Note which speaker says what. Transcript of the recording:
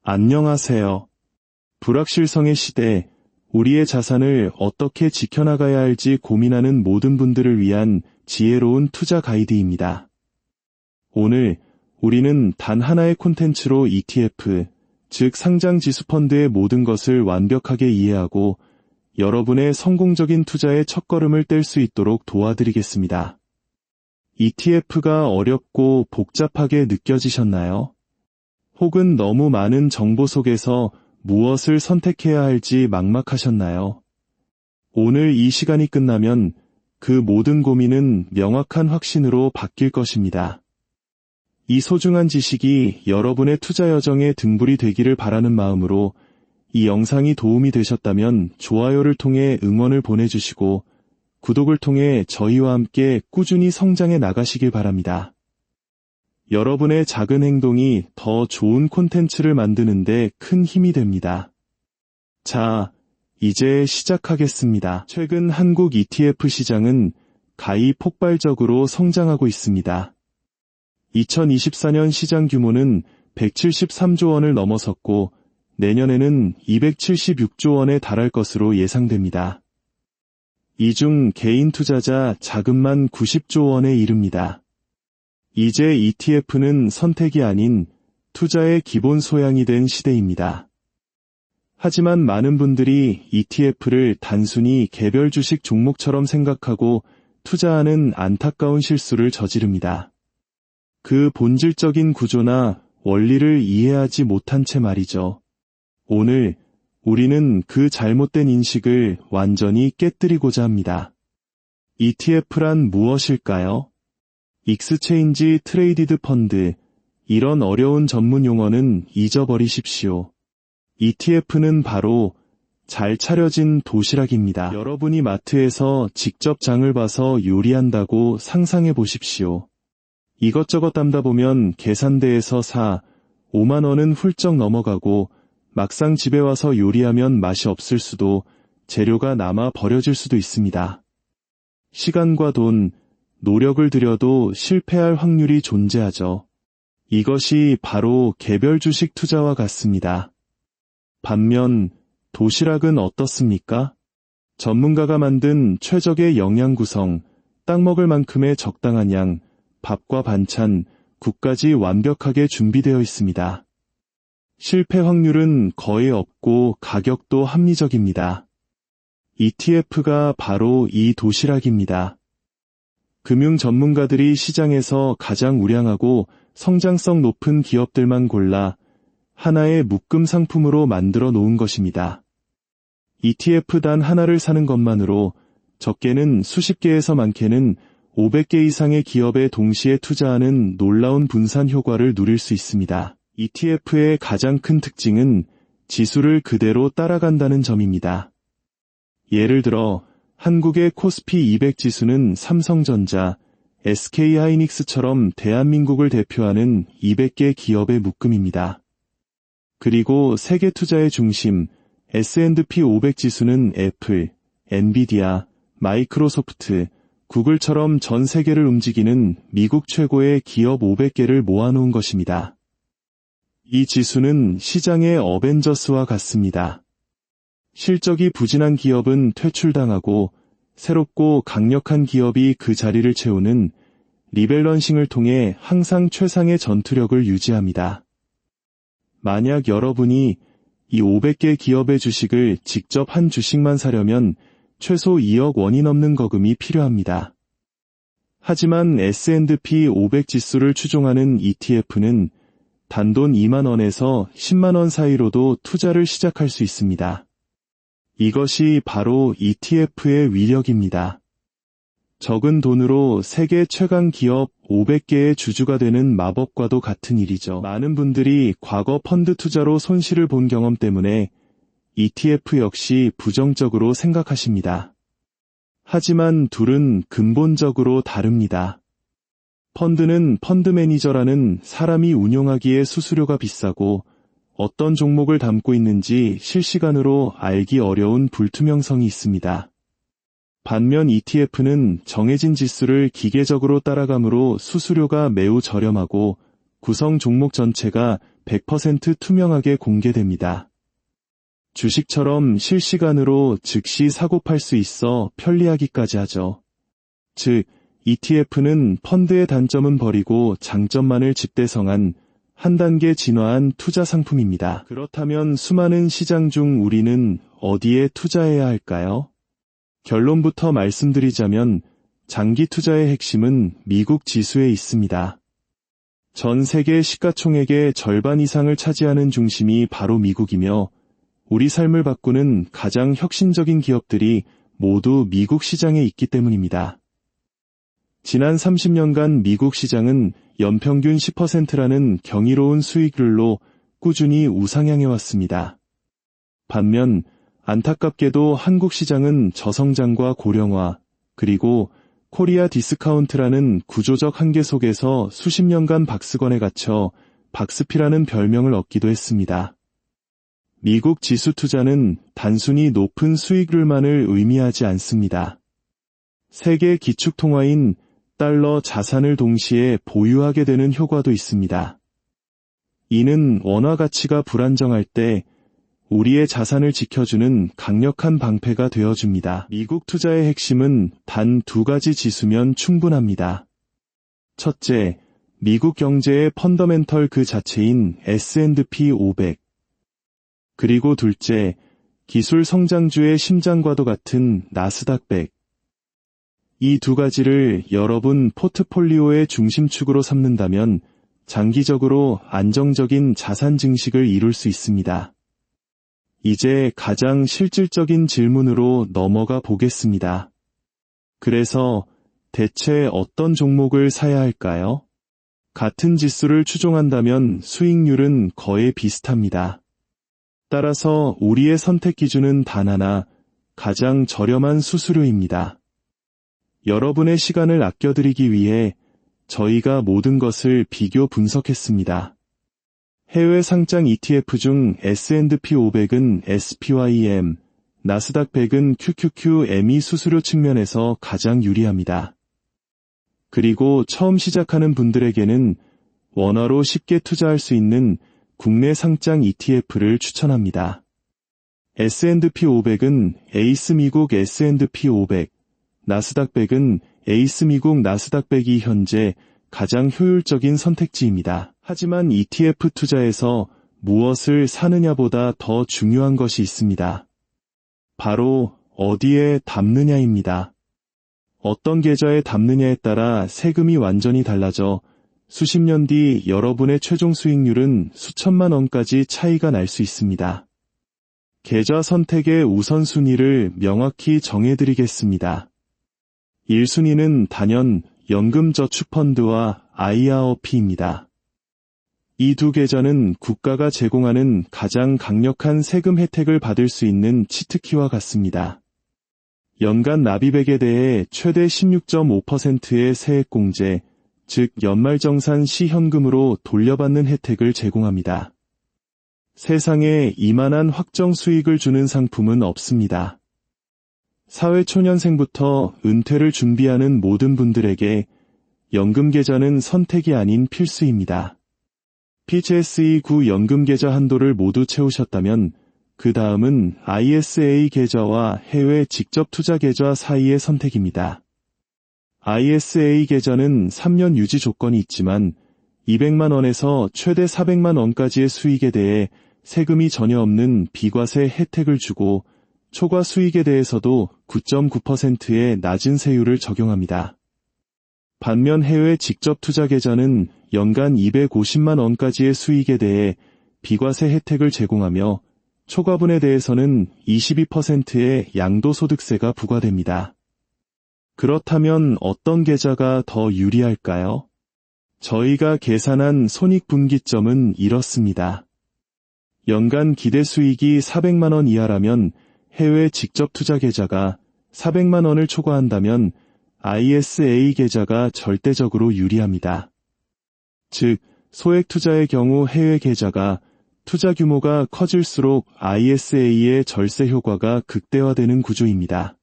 Speaker 1: 안녕하세요. 불확실성의 시대, 우리의 자산을 어떻게 지켜나가야 할지 고민하는 모든 분들을 위한 지혜로운 투자 가이드입니다. 오늘 우리는 단 하나의 콘텐츠로 ETF, 즉 상장 지수 펀드의 모든 것을 완벽하게 이해하고 여러분의 성공적인 투자의 첫걸음을 뗄 수 있도록 도와드리겠습니다. ETF가 어렵고 복잡하게 느껴지셨나요? 혹은 너무 많은 정보 속에서 무엇을 선택해야 할지 막막하셨나요? 오늘 이 시간이 끝나면 그 모든 고민은 명확한 확신으로 바뀔 것입니다. 이 소중한 지식이 여러분의 투자 여정에 등불이 되기를 바라는 마음으로 이 영상이 도움이 되셨다면 좋아요를 통해 응원을 보내주시고 구독을 통해 저희와 함께 꾸준히 성장해 나가시길 바랍니다. 여러분의 작은 행동이 더 좋은 콘텐츠를 만드는 데 큰 힘이 됩니다. 자, 이제 시작하겠습니다. 최근 한국 ETF 시장은 가히 폭발적으로 성장하고 있습니다. 2024년 시장 규모는 173조 원을 넘어섰고 내년에는 276조 원에 달할 것으로 예상됩니다. 이 중 개인 투자자 자금만 90조 원에 이릅니다. 이제 ETF는 선택이 아닌 투자의 기본 소양이 된 시대입니다. 하지만 많은 분들이 ETF를 단순히 개별 주식 종목처럼 생각하고 투자하는 안타까운 실수를 저지릅니다. 그 본질적인 구조나 원리를 이해하지 못한 채 말이죠. 오늘 우리는 그 잘못된 인식을 완전히 깨뜨리고자 합니다. ETF란 무엇일까요? 익스체인지 트레이디드 펀드, 이런 어려운 전문 용어는 잊어버리십시오. ETF는 바로 잘 차려진 도시락입니다. 여러분이 마트에서 직접 장을 봐서 요리한다고 상상해 보십시오. 이것저것 담다 보면 계산대에서 5만 원은 훌쩍 넘어가고 막상 집에 와서 요리하면 맛이 없을 수도, 재료가 남아 버려질 수도 있습니다. 시간과 돈, 노력을 들여도 실패할 확률이 존재하죠. 이것이 바로 개별 주식 투자와 같습니다. 반면 도시락은 어떻습니까? 전문가가 만든 최적의 영양 구성, 딱 먹을 만큼의 적당한 양, 밥과 반찬, 국까지 완벽하게 준비되어 있습니다. 실패 확률은 거의 없고 가격도 합리적입니다. ETF가 바로 이 도시락입니다. 금융 전문가들이 시장에서 가장 우량하고 성장성 높은 기업들만 골라 하나의 묶음 상품으로 만들어 놓은 것입니다. ETF 단 하나를 사는 것만으로 적게는 수십 개에서 많게는 500개 이상의 기업에 동시에 투자하는 놀라운 분산 효과를 누릴 수 있습니다. ETF의 가장 큰 특징은 지수를 그대로 따라간다는 점입니다. 예를 들어 한국의 코스피 200 지수는 삼성전자, SK하이닉스처럼 대한민국을 대표하는 200개 기업의 묶음입니다. 그리고 세계 투자의 중심 S&P 500 지수는 애플, 엔비디아, 마이크로소프트, 구글처럼 전 세계를 움직이는 미국 최고의 기업 500개를 모아놓은 것입니다. 이 지수는 시장의 어벤져스와 같습니다. 실적이 부진한 기업은 퇴출당하고 새롭고 강력한 기업이 그 자리를 채우는 리밸런싱을 통해 항상 최상의 전투력을 유지합니다. 만약 여러분이 이 500개 기업의 주식을 직접 한 주식만 사려면 최소 2억 원이 넘는 거금이 필요합니다. 하지만 S&P 500 지수를 추종하는 ETF는 단돈 2만 원에서 10만 원 사이로도 투자를 시작할 수 있습니다. 이것이 바로 ETF의 위력입니다. 적은 돈으로 세계 최강 기업 500개의 주주가 되는 마법과도 같은 일이죠. 많은 분들이 과거 펀드 투자로 손실을 본 경험 때문에 ETF 역시 부정적으로 생각하십니다. 하지만 둘은 근본적으로 다릅니다. 펀드는 펀드 매니저라는 사람이 운용하기에 수수료가 비싸고 어떤 종목을 담고 있는지 실시간으로 알기 어려운 불투명성이 있습니다. 반면 ETF는 정해진 지수를 기계적으로 따라가므로 수수료가 매우 저렴하고 구성 종목 전체가 100% 투명하게 공개됩니다. 주식처럼 실시간으로 즉시 사고 팔 수 있어 편리하기까지 하죠. 즉, ETF는 펀드의 단점은 버리고 장점만을 집대성한 한 단계 진화한 투자 상품입니다. 그렇다면 수많은 시장 중 우리는 어디에 투자해야 할까요? 결론부터 말씀드리자면 장기 투자의 핵심은 미국 지수에 있습니다. 전 세계 시가총액의 절반 이상을 차지하는 중심이 바로 미국이며 우리 삶을 바꾸는 가장 혁신적인 기업들이 모두 미국 시장에 있기 때문입니다. 지난 30년간 미국 시장은 연평균 10%라는 경이로운 수익률로 꾸준히 우상향해 왔습니다. 반면 안타깝게도 한국 시장은 저성장과 고령화, 그리고 코리아 디스카운트라는 구조적 한계 속에서 수십 년간 박스권에 갇혀 박스피라는 별명을 얻기도 했습니다. 미국 지수 투자는 단순히 높은 수익률만을 의미하지 않습니다. 세계 기축통화인 달러 자산을 동시에 보유하게 되는 효과도 있습니다. 이는 원화 가치가 불안정할 때 우리의 자산을 지켜주는 강력한 방패가 되어줍니다. 미국 투자의 핵심은 단 두 가지 지수면 충분합니다. 첫째, 미국 경제의 펀더멘털 그 자체인 S&P 500. 그리고 둘째, 기술 성장주의 심장과도 같은 나스닥 100. 이 두 가지를 여러분 포트폴리오의 중심축으로 삼는다면 장기적으로 안정적인 자산 증식을 이룰 수 있습니다. 이제 가장 실질적인 질문으로 넘어가 보겠습니다. 그래서 대체 어떤 종목을 사야 할까요? 같은 지수를 추종한다면 수익률은 거의 비슷합니다. 따라서 우리의 선택 기준은 단 하나, 가장 저렴한 수수료입니다. 여러분의 시간을 아껴드리기 위해 저희가 모든 것을 비교 분석했습니다. 해외 상장 ETF 중 S&P 500은 SPYM, 나스닥 100은 QQQM이 수수료 측면에서 가장 유리합니다. 그리고 처음 시작하는 분들에게는 원화로 쉽게 투자할 수 있는 국내 상장 ETF를 추천합니다. S&P 500은 에이스 미국 S&P 500, 나스닥 100은 에이스 미국 나스닥 100이 현재 가장 효율적인 선택지입니다. 하지만 ETF 투자에서 무엇을 사느냐보다 더 중요한 것이 있습니다. 바로 어디에 담느냐입니다. 어떤 계좌에 담느냐에 따라 세금이 완전히 달라져 수십 년 뒤 여러분의 최종 수익률은 수천만 원까지 차이가 날 수 있습니다. 계좌 선택의 우선순위를 명확히 정해드리겠습니다. 1순위는 단연 연금저축펀드와 IRP입니다. 이 두 계좌는 국가가 제공하는 가장 강력한 세금 혜택을 받을 수 있는 치트키와 같습니다. 연간 납입액에 대해 최대 16.5%의 세액공제, 즉 연말정산 시 현금으로 돌려받는 혜택을 제공합니다. 세상에 이만한 확정 수익을 주는 상품은 없습니다. 사회초년생부터 은퇴를 준비하는 모든 분들에게 연금계좌는 선택이 아닌 필수입니다. PCSE9 연금계좌 한도를 모두 채우셨다면 그 다음은 ISA 계좌와 해외 직접 투자 계좌 사이의 선택입니다. ISA 계좌는 3년 유지 조건이 있지만 200만 원에서 최대 400만 원까지의 수익에 대해 세금이 전혀 없는 비과세 혜택을 주고 초과 수익에 대해서도 9.9%의 낮은 세율을 적용합니다. 반면 해외 직접 투자 계좌는 연간 250만 원까지의 수익에 대해 비과세 혜택을 제공하며 초과분에 대해서는 22%의 양도소득세가 부과됩니다. 그렇다면 어떤 계좌가 더 유리할까요? 저희가 계산한 손익분기점은 이렇습니다. 연간 기대 수익이 400만 원 이하라면 해외 직접 투자 계좌가, 400만 원을 초과한다면 ISA 계좌가 절대적으로 유리합니다. 즉, 소액 투자의 경우 해외 계좌가, 투자 규모가 커질수록 ISA의 절세 효과가 극대화되는 구조입니다.